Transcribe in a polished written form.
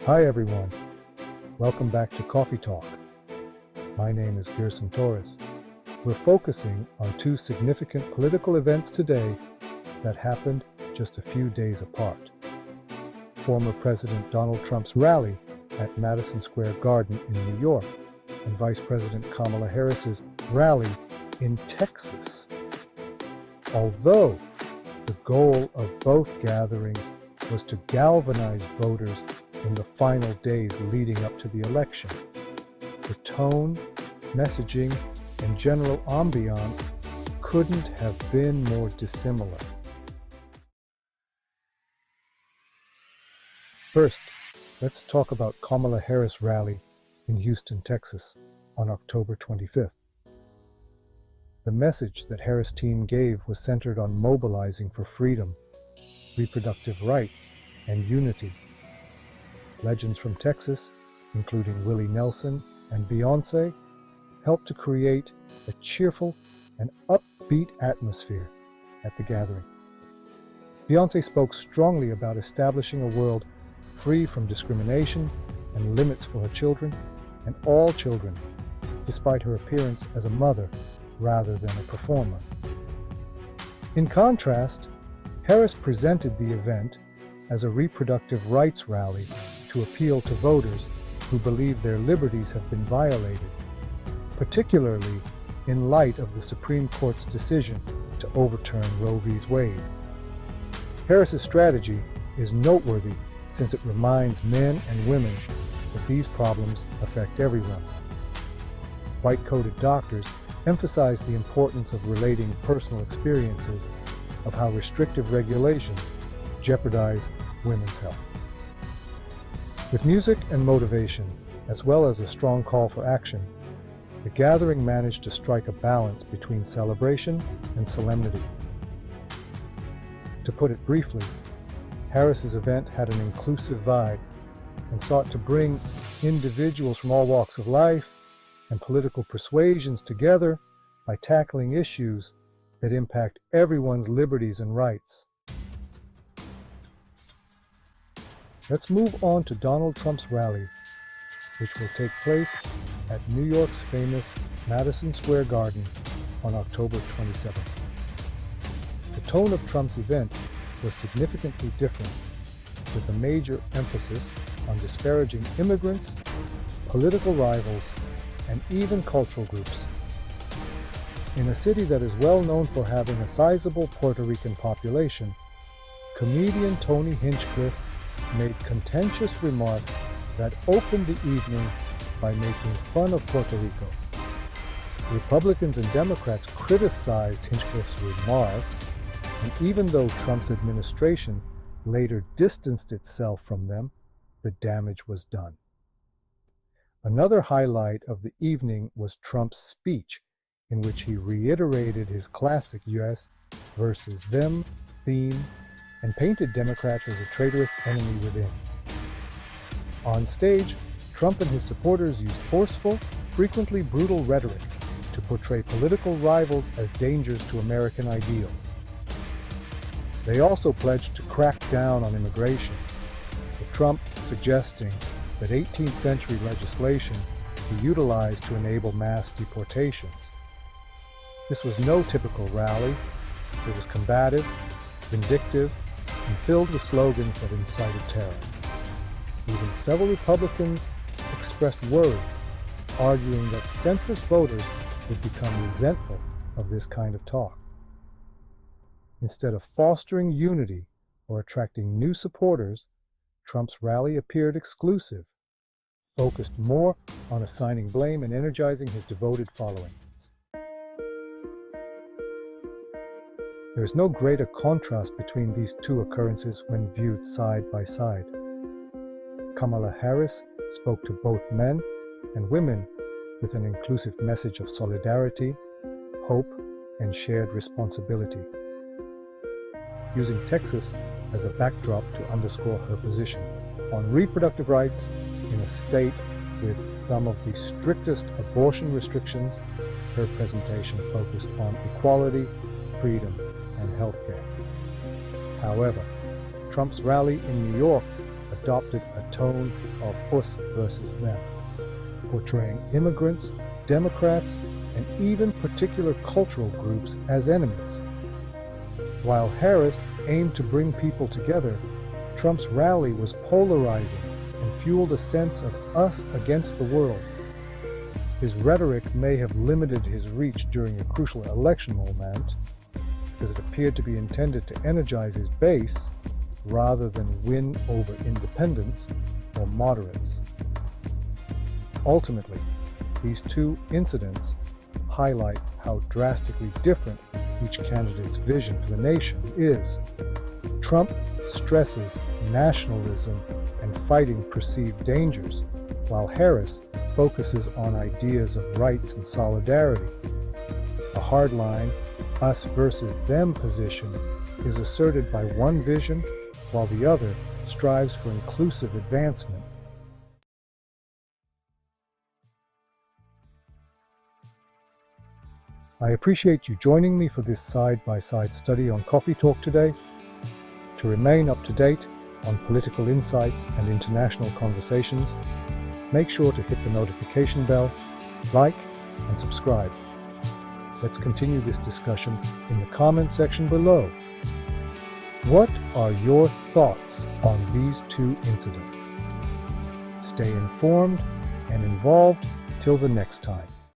Hi everyone, welcome back to Coffee Talk. My name is Gerson Torres. We're focusing on two significant political events today that happened just a few days apart. Former President Donald Trump's rally at Madison Square Garden in New York and Vice President Kamala Harris's rally in Texas. Although the goal of both gatherings was to galvanize voters in the final days leading up to the election, the tone, messaging, and general ambiance couldn't have been more dissimilar. First, let's talk about Kamala Harris' rally in Houston, Texas on October 25th. The message that Harris' team gave was centered on mobilizing for freedom, reproductive rights, and unity. Legends from Texas, including Willie Nelson and Beyonce, helped to create a cheerful and upbeat atmosphere at the gathering. Beyonce spoke strongly about establishing a world free from discrimination and limits for her children and all children, despite her appearance as a mother rather than a performer. In contrast, Harris presented the event as a reproductive rights rally to appeal to voters who believe their liberties have been violated, particularly in light of the Supreme Court's decision to overturn Roe v. Wade. Harris's strategy is noteworthy since it reminds men and women that these problems affect everyone. White-coated doctors emphasize the importance of relating personal experiences of how restrictive regulations jeopardize women's health. With music and motivation, as well as a strong call for action, the gathering managed to strike a balance between celebration and solemnity. To put it briefly, Harris's event had an inclusive vibe and sought to bring individuals from all walks of life and political persuasions together by tackling issues that impact everyone's liberties and rights. Let's move on to Donald Trump's rally, which will take place at New York's famous Madison Square Garden on October 27th. The tone of Trump's event was significantly different, with a major emphasis on disparaging immigrants, political rivals, and even cultural groups. In a city that is well known for having a sizable Puerto Rican population, comedian Tony Hinchcliffe made contentious remarks that opened the evening by making fun of Puerto Rico. Republicans and Democrats criticized Hinchcliffe's remarks, and even though Trump's administration later distanced itself from them, the damage was done. Another highlight of the evening was Trump's speech, in which he reiterated his classic US versus them theme and painted Democrats as a traitorous enemy within. On stage, Trump and his supporters used forceful, frequently brutal rhetoric to portray political rivals as dangers to American ideals. They also pledged to crack down on immigration, with Trump suggesting that 18th century legislation be utilized to enable mass deportations. This was no typical rally. It was combative, vindictive, and filled with slogans that incited terror. Even several Republicans expressed worry, arguing that centrist voters would become resentful of this kind of talk. Instead of fostering unity or attracting new supporters, Trump's rally appeared exclusive, focused more on assigning blame and energizing his devoted following. There is no greater contrast between these two occurrences when viewed side by side. Kamala Harris spoke to both men and women with an inclusive message of solidarity, hope, and shared responsibility, using Texas as a backdrop to underscore her position on reproductive rights in a state with some of the strictest abortion restrictions. Her presentation focused on equality, freedom, and healthcare. However, Trump's rally in New York adopted a tone of us versus them, portraying immigrants, Democrats, and even particular cultural groups as enemies. While Harris aimed to bring people together, Trump's rally was polarizing and fueled a sense of us against the world. His rhetoric may have limited his reach during a crucial election moment, because it appeared to be intended to energize his base rather than win over independents or moderates. Ultimately, these two incidents highlight how drastically different each candidate's vision for the nation is. Trump stresses nationalism and fighting perceived dangers, while Harris focuses on ideas of rights and solidarity. A hardline, us versus them position is asserted by one vision, while the other strives for inclusive advancement. I appreciate you joining me for this side-by-side study on Coffee Talk today. To remain up to date on political insights and international conversations, make sure to hit the notification bell, like, and subscribe. Let's continue this discussion in the comment section below. What are your thoughts on these two incidents? Stay informed and involved till the next time.